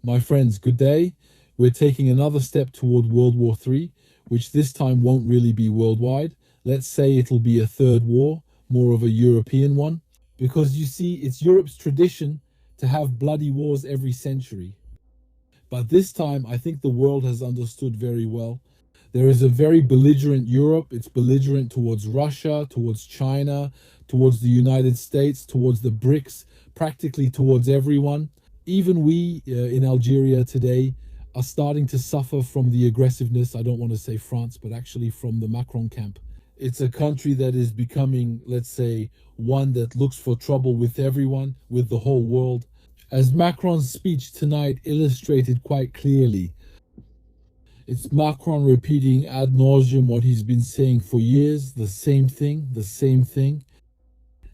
My friends, good day. We're taking another step toward World War III, which this time won't really be worldwide. Let's say it'll be a third war, more of a European one, because you see, it's Europe's tradition to have bloody wars every century. But this time, I think the world has understood very well. There is a very belligerent Europe. It's belligerent towards Russia, towards China, towards the United States, towards the BRICS, practically towards everyone. Even we in Algeria today are starting to suffer from the aggressiveness. I don't want to say France, but actually from the Macron camp. It's a country that is becoming, let's say, one that looks for trouble with everyone, with the whole world. As Macron's speech tonight illustrated quite clearly, it's Macron repeating ad nauseum what he's been saying for years, the same thing, the same thing.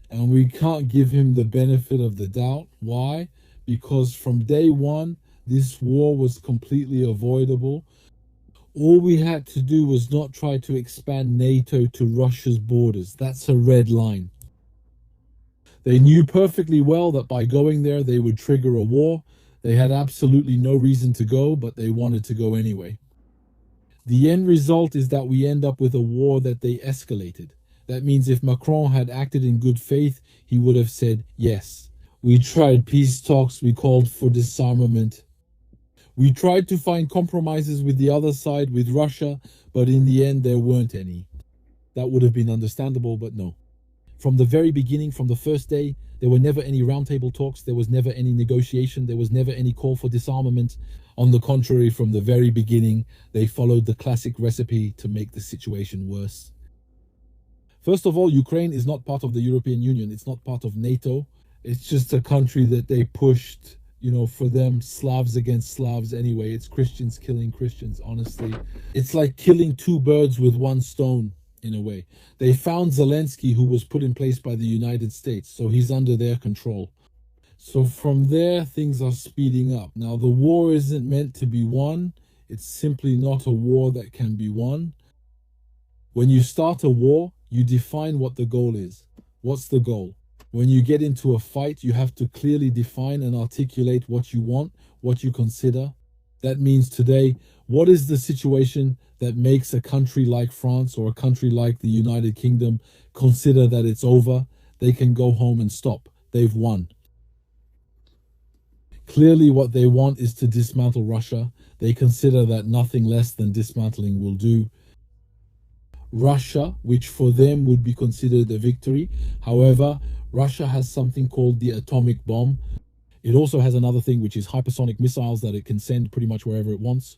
And we can't give him the benefit of the doubt. Why? Because from day one, this war was completely avoidable. All we had to do was not try to expand NATO to Russia's borders. That's a red line. They knew perfectly well that by going there, they would trigger a war. They had absolutely no reason to go, but they wanted to go anyway. The end result is that we end up with a war that they escalated. That means if Macron had acted in good faith, he would have said, yes, we tried peace talks, we called for disarmament. We tried to find compromises with the other side, with Russia, but in the end, there weren't any. That would have been understandable, but no. From the very beginning, from the first day, there were never any roundtable talks, there was never any negotiation, there was never any call for disarmament. On the contrary, from the very beginning, they followed the classic recipe to make the situation worse. First of all, Ukraine is not part of the European Union. It's not part of NATO. It's just a country that they pushed, for them, Slavs against Slavs anyway. It's Christians killing Christians, honestly. It's like killing two birds with one stone, in a way. They found Zelensky, who was put in place by the United States, so he's under their control. So from there, things are speeding up. Now, the war isn't meant to be won. It's simply not a war that can be won. When you start a war, you define what the goal is. What's the goal? When you get into a fight, you have to clearly define and articulate what you want, what you consider. That means today, what is the situation that makes a country like France or a country like the United Kingdom consider that it's over? They can go home and stop. They've won. Clearly, what they want is to dismantle Russia. They consider that nothing less than dismantling will do. Russia, which for them would be considered a victory. However, Russia has something called the atomic bomb. It also has another thing, which is hypersonic missiles that it can send pretty much wherever it wants.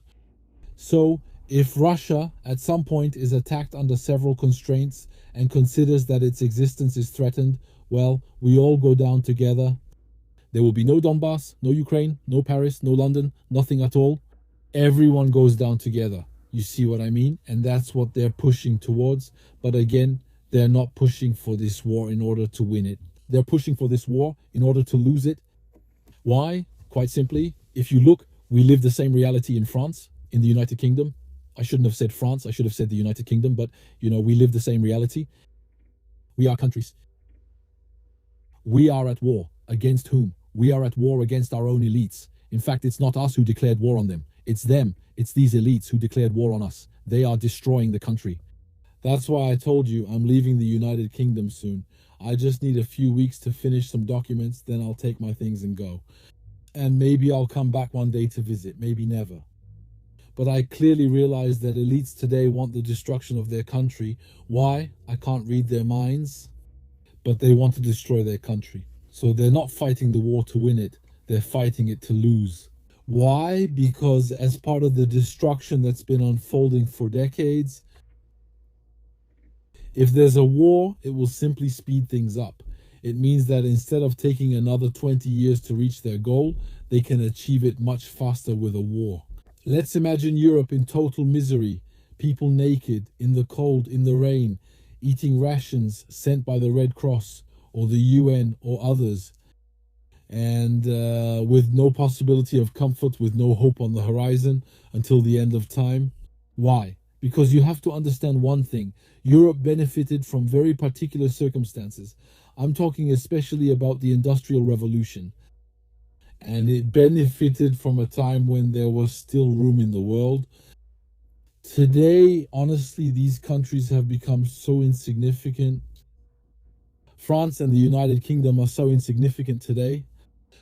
So, if Russia at some point is attacked under several constraints and considers that its existence is threatened, well, we all go down together. There will be no Donbass, no Ukraine, no Paris, no London, nothing at all. Everyone goes down together. You see what I mean? And that's what they're pushing towards. But again, they're not pushing for this war in order to win it. They're pushing for this war in order to lose it. Why? Quite simply, if you look, we live the same reality in France, in the United Kingdom. I shouldn't have said France, I should have said the United Kingdom, but we live the same reality. We are countries. We are at war. Against whom? We are at war against our own elites. In fact, it's not us who declared war on them. It's them. It's these elites who declared war on us. They are destroying the country. That's why I told you I'm leaving the United Kingdom soon. I just need a few weeks to finish some documents, then I'll take my things and go. And maybe I'll come back one day to visit, maybe never. But I clearly realize that elites today want the destruction of their country. Why? I can't read their minds. But they want to destroy their country. So they're not fighting the war to win it. They're fighting it to lose. Why? Because as part of the destruction that's been unfolding for decades, if there's a war, it will simply speed things up. It means that instead of taking another 20 years to reach their goal, they can achieve it much faster with a war. Let's imagine Europe in total misery, people naked, in the cold, in the rain, eating rations sent by the Red Cross or the UN or others, and with no possibility of comfort, with no hope on the horizon until the end of time. Why? Because you have to understand one thing. Europe benefited from very particular circumstances. I'm talking especially about the Industrial Revolution. and it benefited from a time when there was still room in the world. Today, honestly, these countries have become so insignificant. France and the United Kingdom are so insignificant today.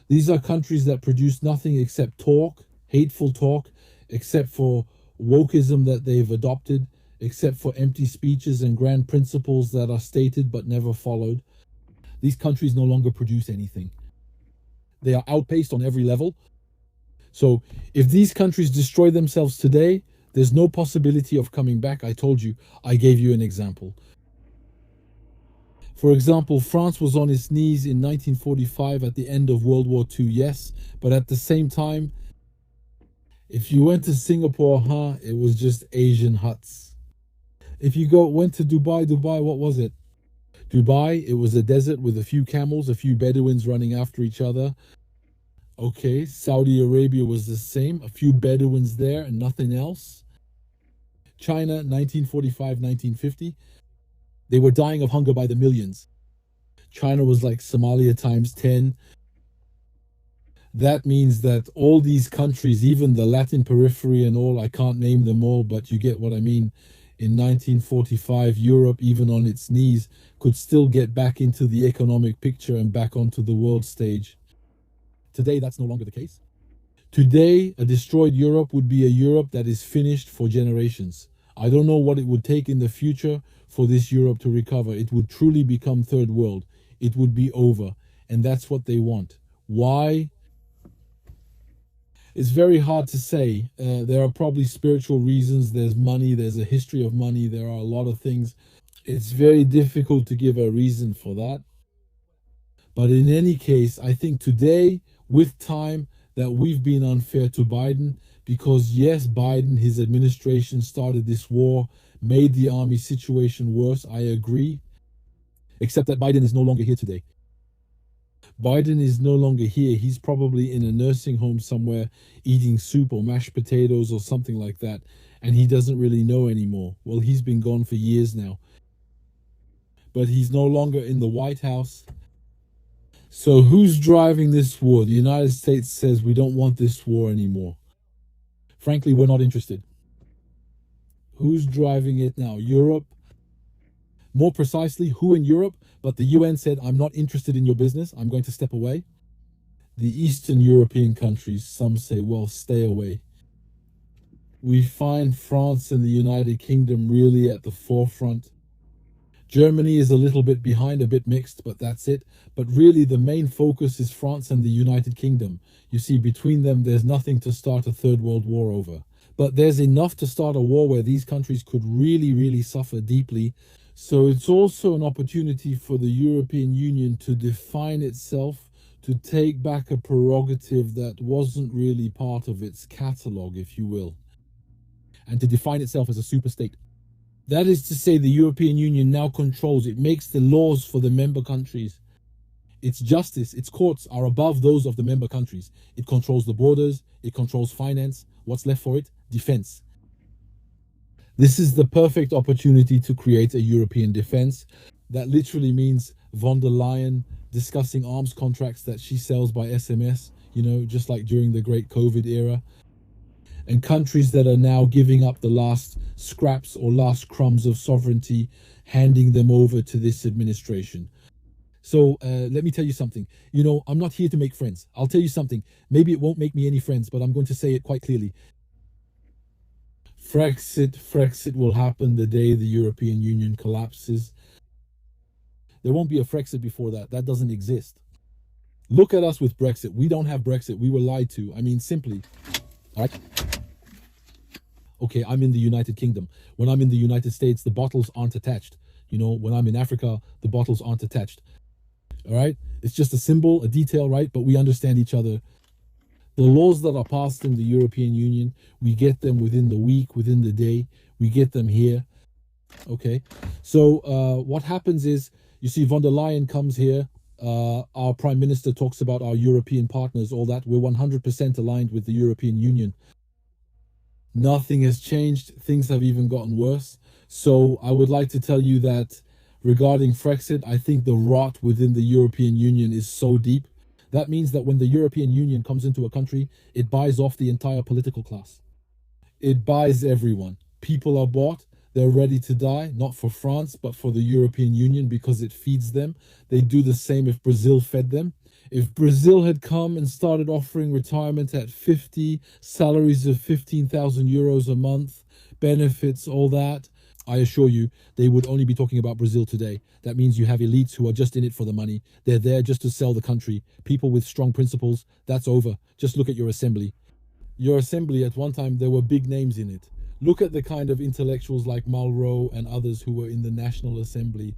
These are countries that produce nothing except talk, hateful talk, except for wokeism that they've adopted, except for empty speeches and grand principles that are stated but never followed. These countries no longer produce anything. They are outpaced on every level. So if these countries destroy themselves today, there's no possibility of coming back. I told you, I gave you an example. For example, France was on its knees in 1945 at the end of World War II, yes, but at the same time, if you went to Singapore, it was just Asian huts. If you went to Dubai, what was it? Dubai, it was a desert with a few camels, a few Bedouins running after each other. Okay, Saudi Arabia was the same, a few Bedouins there and nothing else. China, 1945, 1950, they were dying of hunger by the millions. China was like Somalia times 10. That means that all these countries, even the Latin periphery and all, I can't name them all, but you get what I mean. In 1945, Europe, even on its knees, could still get back into the economic picture and back onto the world stage. Today, that's no longer the case. Today, a destroyed Europe would be a Europe that is finished for generations. I don't know what it would take in the future for this Europe to recover. It would truly become third world. It would be over. And that's what they want. Why? It's very hard to say. There are probably spiritual reasons. There's money. There's a history of money. There are a lot of things. It's very difficult to give a reason for that. But in any case, I think today, with time, that we've been unfair to Biden because, yes, Biden, his administration started this war, made the army situation worse. I agree. Except that Biden is no longer here today. Biden is no longer here. He's probably in a nursing home somewhere eating soup or mashed potatoes or something like that. And he doesn't really know anymore. Well, he's been gone for years now. But he's no longer in the White House. So who's driving this war? The United States says we don't want this war anymore. Frankly, we're not interested. Who's driving it now? Europe? More precisely, who in Europe? But the UN said, I'm not interested in your business. I'm going to step away. The Eastern European countries, some say, well, stay away. We find France and the United Kingdom really at the forefront. Germany is a little bit behind, a bit mixed, but that's it. But really, the main focus is France and the United Kingdom. You see, between them, there's nothing to start a third world war over. But there's enough to start a war where these countries could really, really suffer deeply. So it's also an opportunity for the European Union to define itself, to take back a prerogative that wasn't really part of its catalogue, if you will, and to define itself as a superstate. That is to say, the European Union now controls, it makes the laws for the member countries. Its justice, its courts are above those of the member countries. It controls the borders, it controls finance. What's left for it? Defense. This is the perfect opportunity to create a European defense. That literally means von der Leyen discussing arms contracts that she sells by SMS, just like during the great COVID era. And countries that are now giving up the last scraps or last crumbs of sovereignty, handing them over to this administration. So let me tell you something. I'm not here to make friends. I'll tell you something. Maybe it won't make me any friends, but I'm going to say it quite clearly. Frexit will happen the day the European Union collapses. There won't be a Frexit before that. That doesn't exist. Look at us with Brexit. We don't have Brexit. We were lied to. I mean, simply. All right. Okay, I'm in the United Kingdom. When I'm in the United States, the bottles aren't attached. When I'm in Africa, the bottles aren't attached. All right? It's just a symbol, a detail, right? But we understand each other. The laws that are passed in the European Union, we get them within the week, within the day. We get them here. Okay? So what happens is, you see, von der Leyen comes here. Our Prime Minister talks about our European partners, all that. We're 100% aligned with the European Union. Nothing has changed. Things have even gotten worse. So I would like to tell you that regarding Frexit, I think the rot within the European Union is so deep That means that when the European Union comes into a country, it buys off the entire political class. It buys everyone. People are bought. They're ready to die, not for France, but for the European Union because it feeds them. They do the same if Brazil fed them. If Brazil had come and started offering retirement at 50, salaries of 15,000 euros a month, benefits, all that, I assure you, they would only be talking about Brazil today. That means you have elites who are just in it for the money. They're there just to sell the country. People with strong principles, that's over. Just look at your assembly. Your assembly, at one time, there were big names in it. Look at the kind of intellectuals like Malraux and others who were in the National Assembly.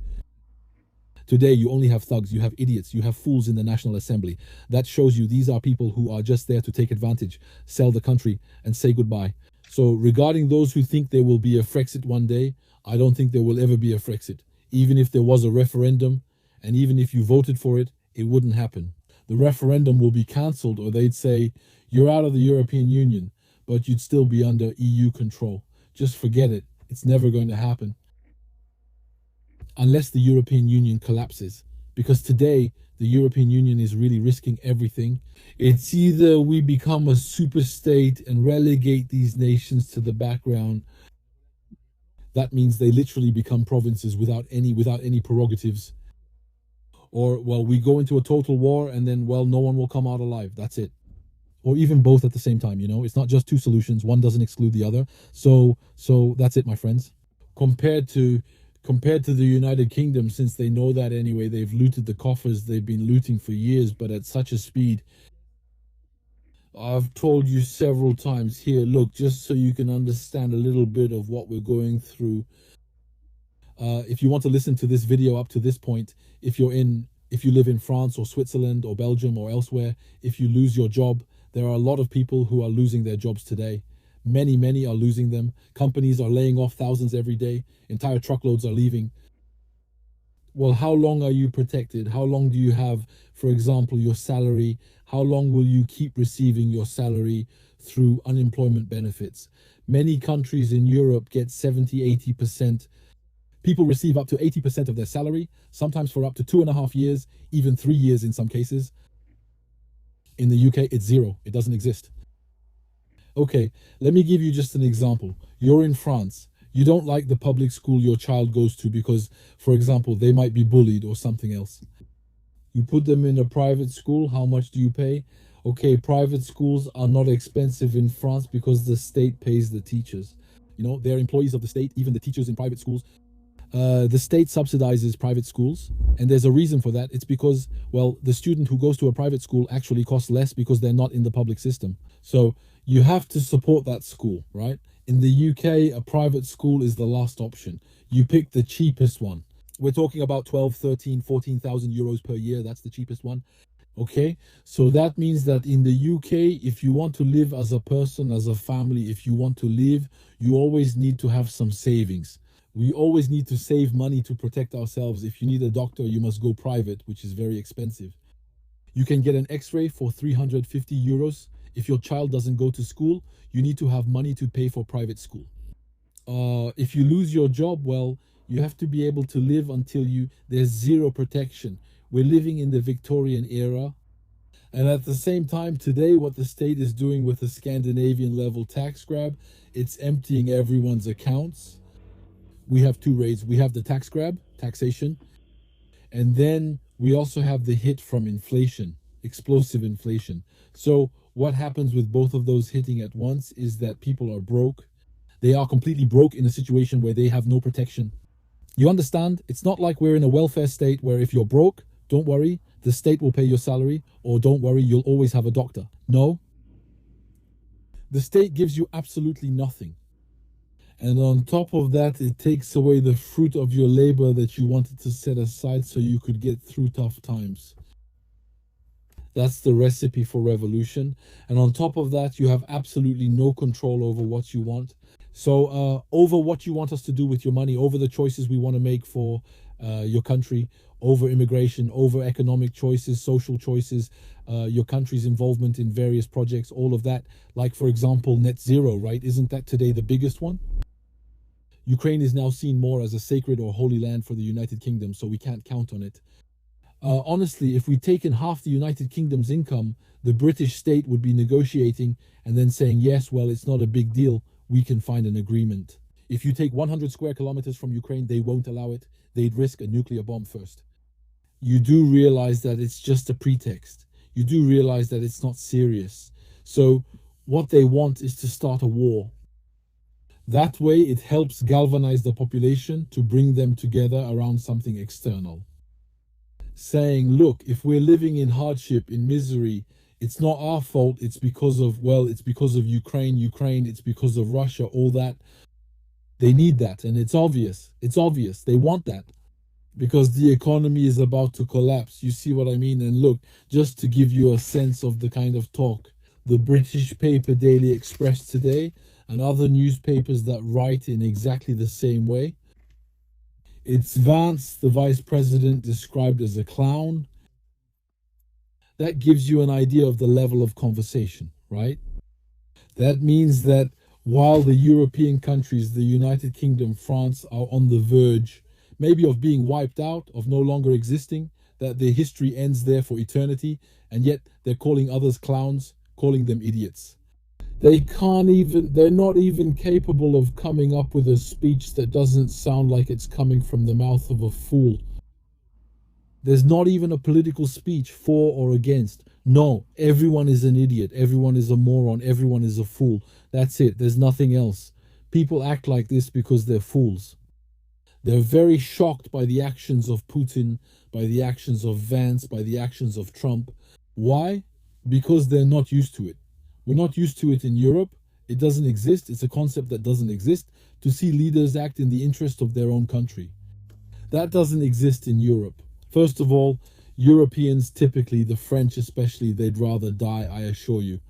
Today, you only have thugs, you have idiots, you have fools in the National Assembly. That shows you these are people who are just there to take advantage, sell the country, and say goodbye. So, regarding those who think there will be a Frexit one day, I don't think there will ever be a Frexit. Even if there was a referendum, and even if you voted for it, it wouldn't happen. The referendum will be cancelled, or they'd say, you're out of the European Union, but you'd still be under EU control. Just forget it. It's never going to happen. Unless the European Union collapses. Because today, the European Union is really risking everything. It's either we become a super state and relegate these nations to the background. That means they literally become provinces without any prerogatives. Or, well, we go into a total war and then, well, no one will come out alive. That's it. Or even both at the same time, It's not just two solutions. One doesn't exclude the other. So that's it, my friends. Compared to the United Kingdom, since they know that anyway, they've looted the coffers they've been looting for years, but at such a speed. I've told you several times here, look, just so you can understand a little bit of what we're going through. If you want to listen to this video up to this point, if you live in France or Switzerland or Belgium or elsewhere, if you lose your job, there are a lot of people who are losing their jobs today. Many are losing them. Companies are laying off thousands every day. Entire truckloads are leaving. Well, how long are you protected? How long do you have, for example, your salary? How long will you keep receiving your salary through unemployment benefits? Many countries in Europe get 70, 80%. People receive up to 80% of their salary, sometimes for up to 2.5 years, even 3 years in some cases. In the UK, it's zero. It doesn't exist. Okay, let me give you just an example. You're in France. You don't like the public school your child goes to because, for example, they might be bullied or something else. You put them in a private school. How much do you pay? Okay, private schools are not expensive in France because the state pays the teachers. They're employees of the state, even the teachers in private schools. The state subsidizes private schools, and there's a reason for that. It's because, well, the student who goes to a private school actually costs less because they're not in the public system. So you have to support that school, right? In the UK, a private school is the last option. You pick the cheapest one. We're talking about 12, 13, 14,000 euros per year. That's the cheapest one. Okay, so that means that in the UK, if you want to live as a person, as a family, if you want to live, you always need to have some savings. We always need to save money to protect ourselves. If you need a doctor, you must go private, which is very expensive. You can get an x-ray for 350 euros. If your child doesn't go to school, you need to have money to pay for private school. If you lose your job, well, you have to be able to live until there's zero protection. We're living in the Victorian era. And at the same time, today, what the state is doing with the Scandinavian level tax grab, it's emptying everyone's accounts. We have two raids. We have the tax grab, taxation, and then we also have the hit from inflation, explosive inflation. So what happens with both of those hitting at once is that people are broke. They are completely broke in a situation where they have no protection. You understand? It's not like we're in a welfare state where if you're broke, don't worry, the state will pay your salary, or don't worry, you'll always have a doctor. No. The state gives you absolutely nothing. And on top of that, it takes away the fruit of your labor that you wanted to set aside so you could get through tough times. That's the recipe for revolution. And on top of that, you have absolutely no control over what you want. So over what you want us to do with your money, over the choices we want to make for your country, over immigration, over economic choices, social choices, your country's involvement in various projects, all of that. Like, for example, net zero, right? Isn't that today the biggest one? Ukraine is now seen more as a sacred or holy land for the United Kingdom, so we can't count on it. Honestly, if we'd taken half the United Kingdom's income, the British state would be negotiating and then saying, yes, well, it's not a big deal. We can find an agreement. If you take 100 square kilometers from Ukraine, they won't allow it. They'd risk a nuclear bomb first. You do realize that it's just a pretext. You do realize that it's not serious. So, what they want is to start a war. That way, it helps galvanize the population to bring them together around something external. Saying, look, if we're living in hardship, in misery, it's not our fault. It's because of, well, it's because of Ukraine, it's because of Russia, all that. They need that. And it's obvious. It's obvious. They want that because the economy is about to collapse. You see what I mean? And look, just to give you a sense of the kind of talk, the British paper Daily Express today and other newspapers that write in exactly the same way. It's Vance, the vice president, described as a clown. That gives you an idea of the level of conversation, right? That means that while the European countries, the United Kingdom, France, are on the verge, maybe of being wiped out, of no longer existing, that their history ends there for eternity, and yet they're calling others clowns, calling them idiots. They're not even capable of coming up with a speech that doesn't sound like it's coming from the mouth of a fool. There's not even a political speech for or against. No, everyone is an idiot. Everyone is a moron. Everyone is a fool. That's it. There's nothing else. People act like this because they're fools. They're very shocked by the actions of Putin, by the actions of Vance, by the actions of Trump. Why? Because they're not used to it. We're not used to it in Europe. It doesn't exist. It's a concept that doesn't exist to see leaders act in the interest of their own country. That doesn't exist in Europe. First of all, Europeans, typically the French especially, they'd rather die, I assure you.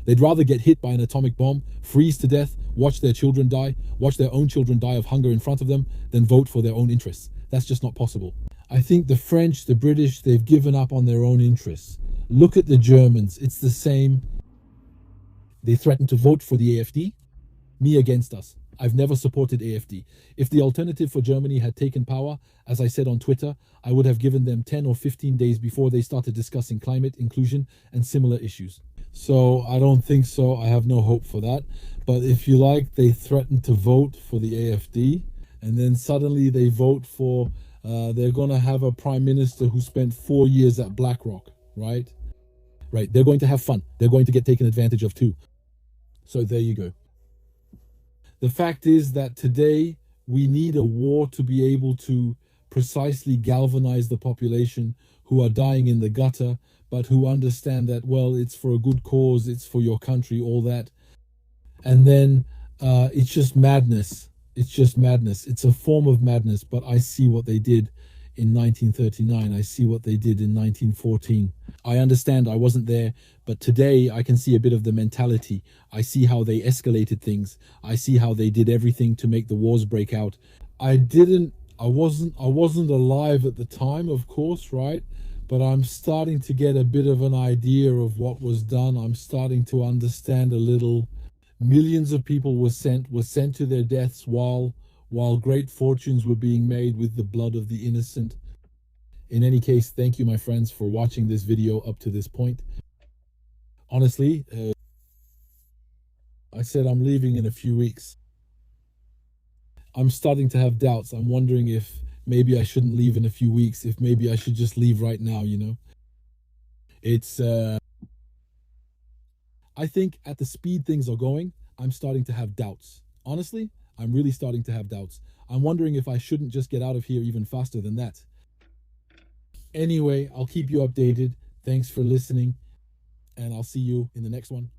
They'd rather get hit by an atomic bomb, freeze to death, watch their children die, watch their own children die of hunger in front of them, than vote for their own interests. That's just not possible. I think the French, the British, they've given up on their own interests. Look at the Germans. It's the same. They threatened to vote for the AfD. Me against us. I've never supported AfD. If the alternative for Germany had taken power, as I said on Twitter, I would have given them 10 or 15 days before they started discussing climate, inclusion, and similar issues. So I don't think so. I have no hope for that. But if you like, they threatened to vote for the AfD, and then suddenly they vote for, they're going to have a prime minister who spent 4 years at BlackRock, right? Right. They're going to have fun. They're going to get taken advantage of too. So there you go. The fact is that today we need a war to be able to precisely galvanize the population who are dying in the gutter, but who understand that, well, it's for a good cause, it's for your country, all that. And then it's just madness. It's just madness. It's a form of madness, but I see what they did in 1939. I see what they did in 1914. I understand I wasn't there, but today I can see a bit of the mentality. I see how they escalated things. I see how they did everything to make the wars break out. I wasn't alive at the time, of course, right? But I'm starting to get a bit of an idea of what was done. I'm starting to understand a little. Millions of people were sent to their deaths while great fortunes were being made with the blood of the innocent. In any case, thank you, my friends, for watching this video up to this point. Honestly, I said I'm leaving in a few weeks. I'm starting to have doubts. I'm wondering if maybe I shouldn't leave in a few weeks, if maybe I should just leave right now, you know? It's, I think at the speed things are going, I'm starting to have doubts. Honestly, I'm really starting to have doubts. I'm wondering if I shouldn't just get out of here even faster than that. Anyway, I'll keep you updated. Thanks for listening, and I'll see you in the next one.